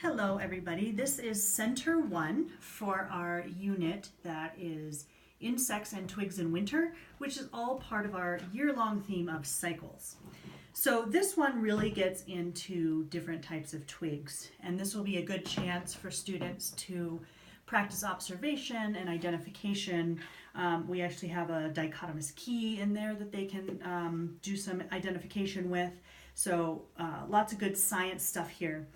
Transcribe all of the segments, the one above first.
Hello everybody, this is Center 1 for our unit that is Insects and Twigs in Winter, which is all part of our year-long theme of cycles. So this one really gets into different types of twigs, and this will be a good chance for students to practice observation and identification. We actually have a dichotomous key in there that they can do some identification with. So lots of good science stuff here.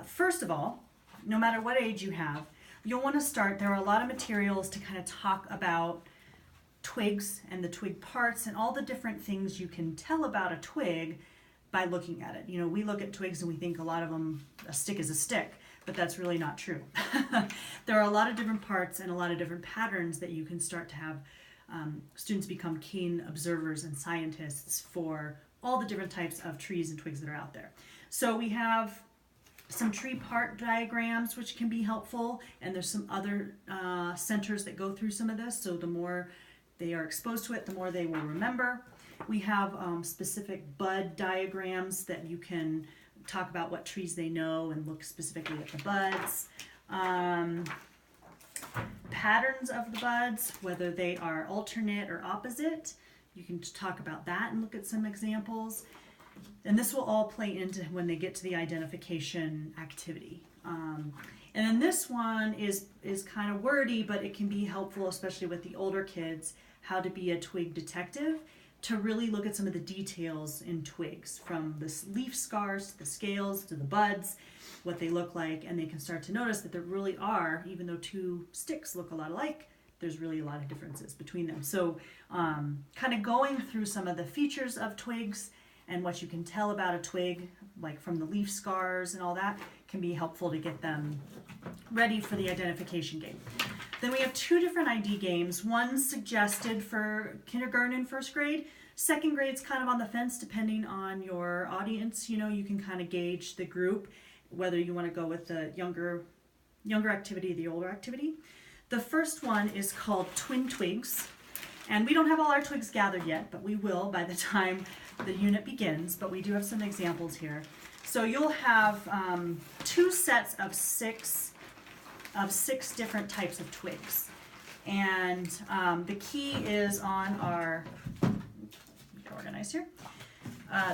First of all, no matter what age you have, you'll want to start, there are a lot of materials to kind of talk about twigs and the twig parts and all the different things you can tell about a twig by looking at it. You know, we look at twigs and we think a lot of them, a stick is a stick, but that's really not true. There are a lot of different parts and a lot of different patterns that you can start to have students become keen observers and scientists for all the different types of trees and twigs that are out there. So we have some tree part diagrams which can be helpful, and there's some other centers that go through some of this, so the more they are exposed to it, the more they will remember. We have specific bud diagrams that you can talk about what trees they know and look specifically at the buds. Patterns of the buds, whether they are alternate or opposite, you can talk about that and look at some examples. And this will all play into when they get to the identification activity. And then this one is kind of wordy, but it can be helpful, especially with the older kids, how to be a twig detective, to really look at some of the details in twigs, from the leaf scars to the scales to the buds, what they look like, and they can start to notice that there really are, even though two sticks look a lot alike, there's really a lot of differences between them. So kind of going through some of the features of twigs and what you can tell about a twig, like from the leaf scars and all that, can be helpful to get them ready for the identification game. Then we have two different ID games. One's suggested for kindergarten and first grade. Second grade's kind of on the fence depending on your audience. You know, you can kind of gauge the group, whether you want to go with the younger activity or the older activity. The first one is called Twin Twigs. And we don't have all our twigs gathered yet, but we will by the time the unit begins, but we do have some examples here. So you'll have two sets of six different types of twigs. And the key is on our, get organized here.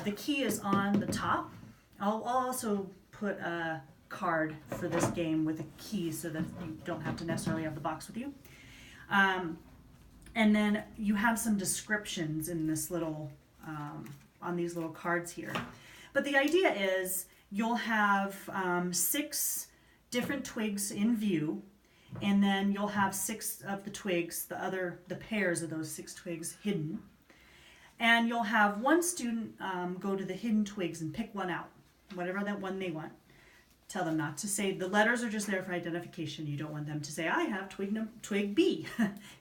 The key is on the top. I'll also put a card for this game with a key so that you don't have to necessarily have the box with you. And then you have some descriptions in this little, on these little cards here. But the idea is you'll have 6 different twigs in view, and then you'll have 6 of the twigs, the pairs of those 6 twigs hidden. And you'll have one student go to the hidden twigs and pick one out, whatever that one they want. Tell them not to say, the letters are just there for identification. You don't want them to say, I have twig B,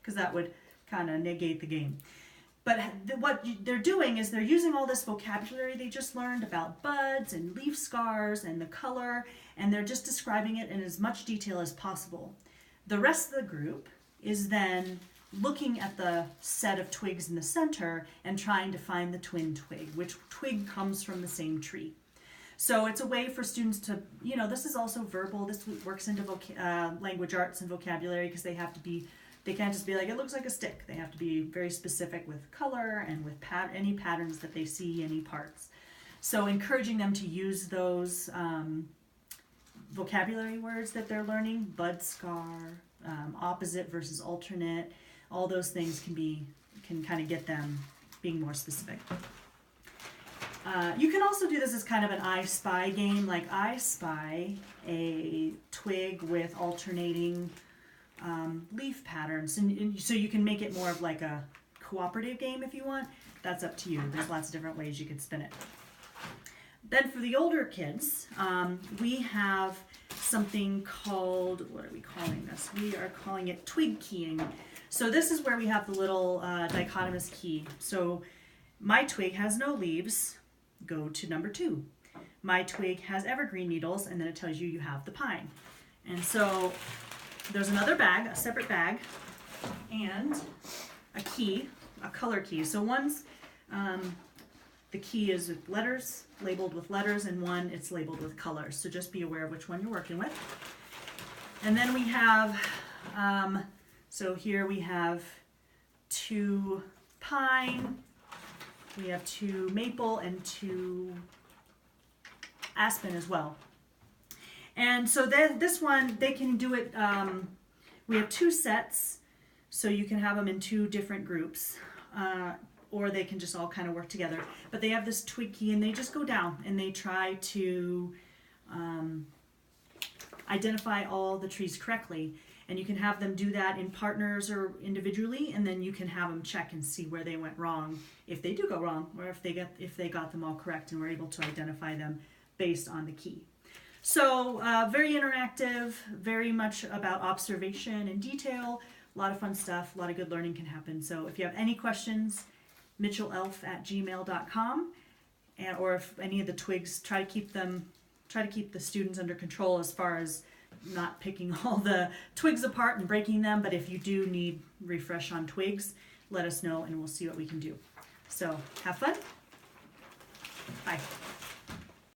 because that would kind of negate the game. But what they're doing is they're using all this vocabulary they just learned about buds and leaf scars and the color, and they're just describing it in as much detail as possible. The rest of the group is then looking at the set of twigs in the center and trying to find the twin twig, which twig comes from the same tree. So it's a way for students to, you know, this is also verbal. This works into language arts and vocabulary, because they can't just be like, it looks like a stick. They have to be very specific with color and with any patterns that they see, any parts. So encouraging them to use those vocabulary words that they're learning, bud scar, opposite versus alternate, all those things can kind of get them being more specific. You can also do this as kind of an I Spy game, like I spy a twig with alternating leaf patterns, and so you can make it more of like a cooperative game if you want. That's up to you. There's lots of different ways you could spin it. Then for the older kids, we have something called, what are we calling this? We are calling it twig keying. So this is where we have the little dichotomous key. So my twig has no leaves, go to number 2. My twig has evergreen needles, and then it tells you have the pine. And so there's another bag, a separate bag, and a key, a color key. So one's the key is with letters, labeled with letters, and one it's labeled with colors. So just be aware of which one you're working with. And then we have, so here we have 2 pine, we have 2 maple, and 2 aspen as well. And so this one, they can do it, we have 2 sets, so you can have them in 2 different groups, or they can just all kind of work together. But they have this twig key, and they just go down, and they try to identify all the trees correctly. And you can have them do that in partners or individually, and then you can have them check and see where they went wrong, if they do go wrong, or if they got them all correct and were able to identify them based on the key. So very interactive, very much about observation and detail, a lot of fun stuff, a lot of good learning can happen. So if you have any questions, mitchellelf@gmail.com, or if any of the twigs, try to keep the students under control as far as not picking all the twigs apart and breaking them. But if you do need refresh on twigs, let us know and we'll see what we can do. So have fun. Bye.